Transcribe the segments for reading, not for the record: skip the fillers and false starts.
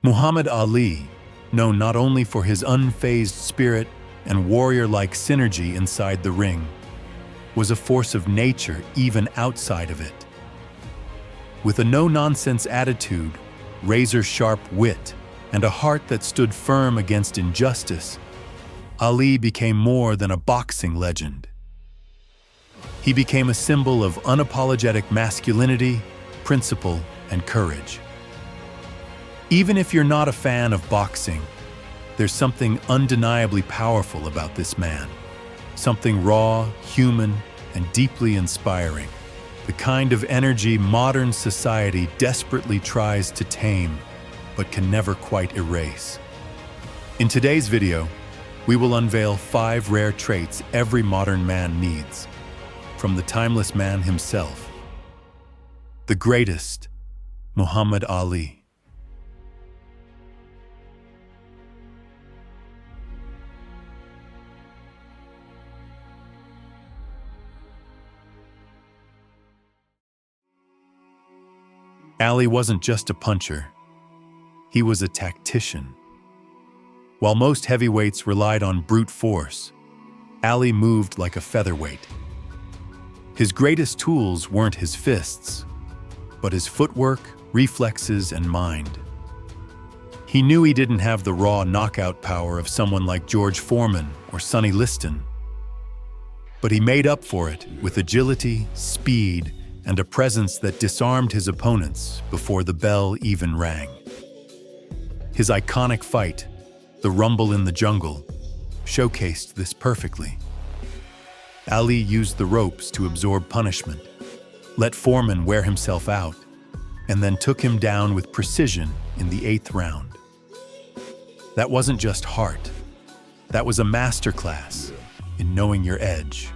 Muhammad Ali, known not only for his unfazed spirit and warrior-like synergy inside the ring, was a force of nature even outside of it. With a no-nonsense attitude, razor-sharp wit, and a heart that stood firm against injustice, Ali became more than a boxing legend. He became a symbol of unapologetic masculinity, principle, and courage. Even if you're not a fan of boxing, there's something undeniably powerful about this man. Something raw, human, and deeply inspiring. The kind of energy modern society desperately tries to tame, but can never quite erase. In today's video, we will unveil 5 rare traits every modern man needs, from the timeless man himself, the greatest, Muhammad Ali. Ali wasn't just a puncher, he was a tactician. While most heavyweights relied on brute force, Ali moved like a featherweight. His greatest tools weren't his fists, but his footwork, reflexes, and mind. He knew he didn't have the raw knockout power of someone like George Foreman or Sonny Liston, but he made up for it with agility, speed, and a presence that disarmed his opponents before the bell even rang. His iconic fight, the Rumble in the Jungle, showcased this perfectly. Ali used the ropes to absorb punishment, let Foreman wear himself out, and then took him down with precision in the 8th round. That wasn't just heart. That was a masterclass in knowing your edge.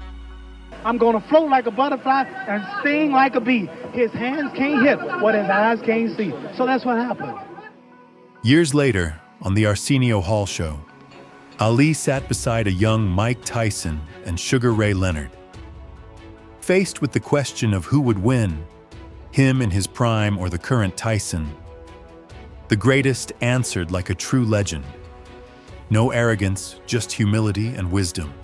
I'm going to float like a butterfly and sting like a bee. His hands can't hit what his eyes can't see. So that's what happened. Years later, on the Arsenio Hall show, Ali sat beside a young Mike Tyson and Sugar Ray Leonard. Faced with the question of who would win, him in his prime or the current Tyson, the greatest answered like a true legend. No arrogance, just humility and wisdom.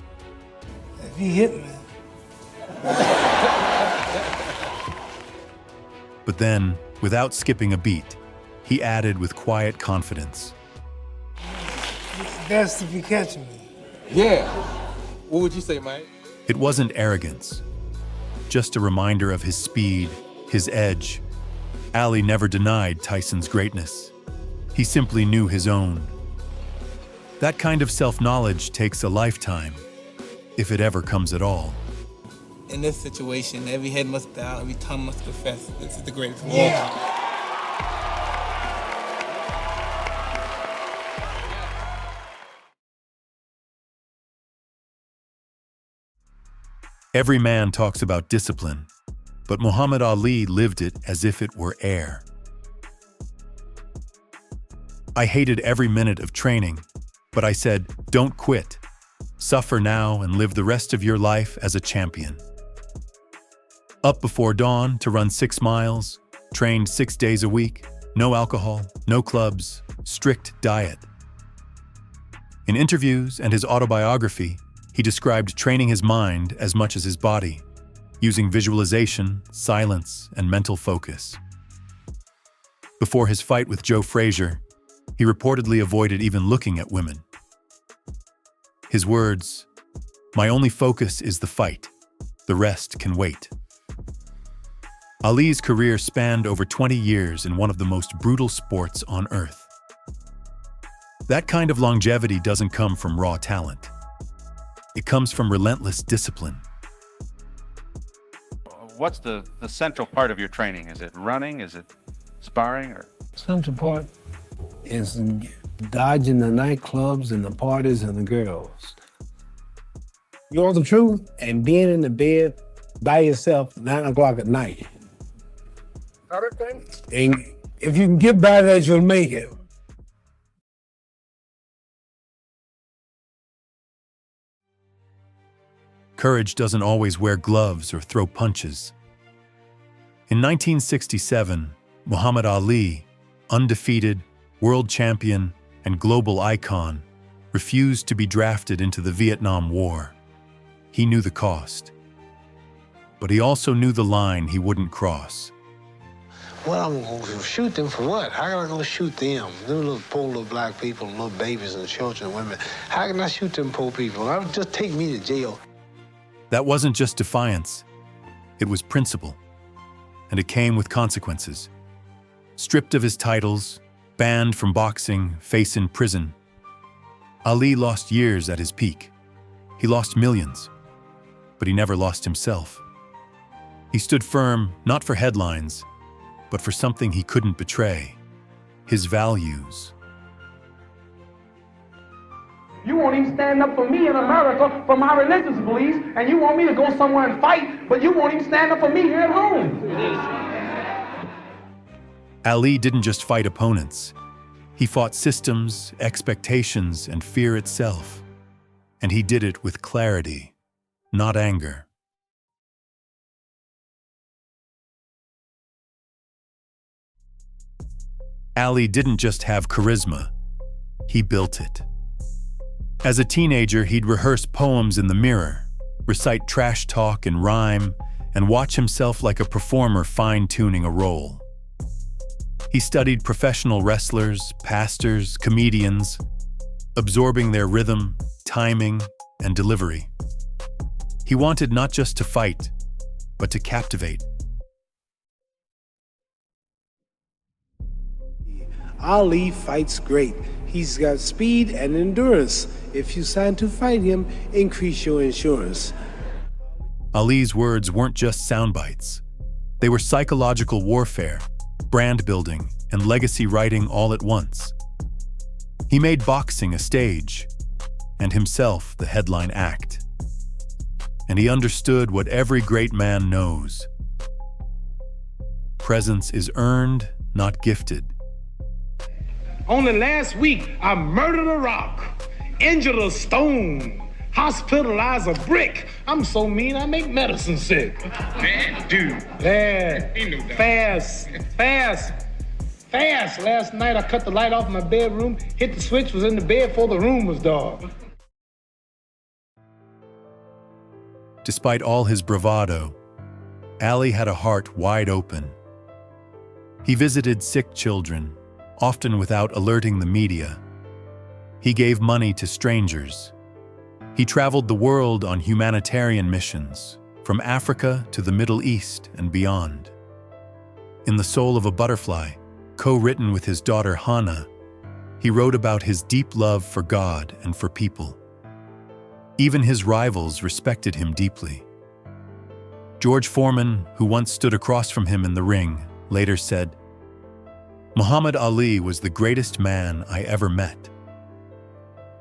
If he hit me. But then, without skipping a beat, he added with quiet confidence, It's best if you catch me. Yeah. What would you say, Mike? it wasn't arrogance, just a reminder of his speed, his edge. Ali never denied Tyson's greatness. He simply knew his own. That kind of self-knowledge takes a lifetime, if it ever comes at all. In this situation, every head must bow, every tongue must confess. This is the greatest of all time. Every man talks about discipline, but Muhammad Ali lived it as if it were air. I hated every minute of training, but I said, don't quit. Suffer now and live the rest of your life as a champion. Up before dawn to run 6 miles, trained 6 days a week, no alcohol, no clubs, strict diet. In interviews and his autobiography, he described training his mind as much as his body, using visualization, silence, and mental focus. Before his fight with Joe Frazier, he reportedly avoided even looking at women. His words, "My only focus is the fight. The rest can wait." Ali's career spanned over 20 years in one of the most brutal sports on earth. That kind of longevity doesn't come from raw talent. It comes from relentless discipline. What's the central part of your training? Is it running? Is it sparring? Or Central part is dodging the nightclubs and the parties and the girls. You want the truth? And being in the bed by yourself 9 o'clock at night. And if you can get by that, you'll make it. Courage doesn't always wear gloves or throw punches. In 1967, Muhammad Ali, undefeated, world champion and global icon, refused to be drafted into the Vietnam War. He knew the cost. But he also knew the line he wouldn't cross. Well, I'm going to shoot them for what? How am I going to shoot them? Them little poor little black people, little babies and children and women. How can I shoot them poor people? I would just take me to jail. That wasn't just defiance. It was principle. And it came with consequences. Stripped of his titles, banned from boxing, face in prison, Ali lost years at his peak. He lost millions, but he never lost himself. He stood firm, not for headlines, but for something he couldn't betray, his values. You won't even stand up for me in America for my religious beliefs, and you want me to go somewhere and fight, but you won't even stand up for me here at home. Ali didn't just fight opponents. He fought systems, expectations, and fear itself. And he did it with clarity, not anger. Ali didn't just have charisma, he built it. As a teenager, he'd rehearse poems in the mirror, recite trash talk and rhyme, and watch himself like a performer fine-tuning a role. He studied professional wrestlers, pastors, comedians, absorbing their rhythm, timing, and delivery. He wanted not just to fight, but to captivate. Ali fights great. He's got speed and endurance. If you sign to fight him, increase your insurance. Ali's words weren't just sound bites. They were psychological warfare, brand building, and legacy writing all at once. He made boxing a stage, and himself the headline act. And he understood what every great man knows. Presence is earned, not gifted. Only last week, I murdered a rock, injured a stone, hospitalized a brick. I'm so mean, I make medicine sick. Man, dude. Yeah, fast. Last night, I cut the light off in my bedroom, hit the switch, was in the bed before the room was dark. Despite all his bravado, Ali had a heart wide open. He visited sick children, often without alerting the media. He gave money to strangers. He traveled the world on humanitarian missions, from Africa to the Middle East and beyond. In The Soul of a Butterfly, co-written with his daughter Hannah, he wrote about his deep love for God and for people. Even his rivals respected him deeply. George Foreman, who once stood across from him in the ring, later said, "Muhammad Ali was the greatest man I ever met."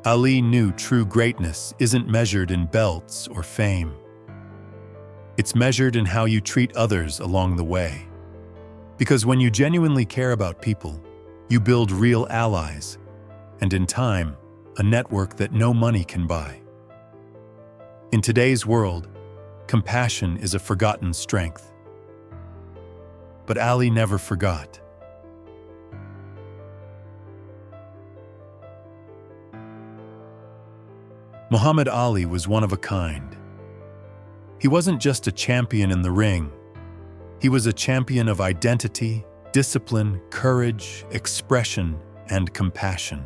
Ali knew true greatness isn't measured in belts or fame. It's measured in how you treat others along the way. Because when you genuinely care about people, you build real allies, and in time, a network that no money can buy. In today's world, compassion is a forgotten strength. But Ali never forgot. Muhammad Ali was one of a kind. He wasn't just a champion in the ring. He was a champion of identity, discipline, courage, expression, and compassion.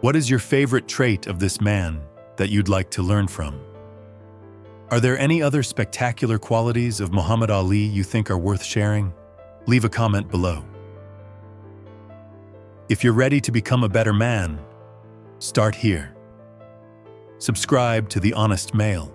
What is your favorite trait of this man that you'd like to learn from? Are there any other spectacular qualities of Muhammad Ali you think are worth sharing? Leave a comment below. If you're ready to become a better man, start here. Subscribe to The Honest Male.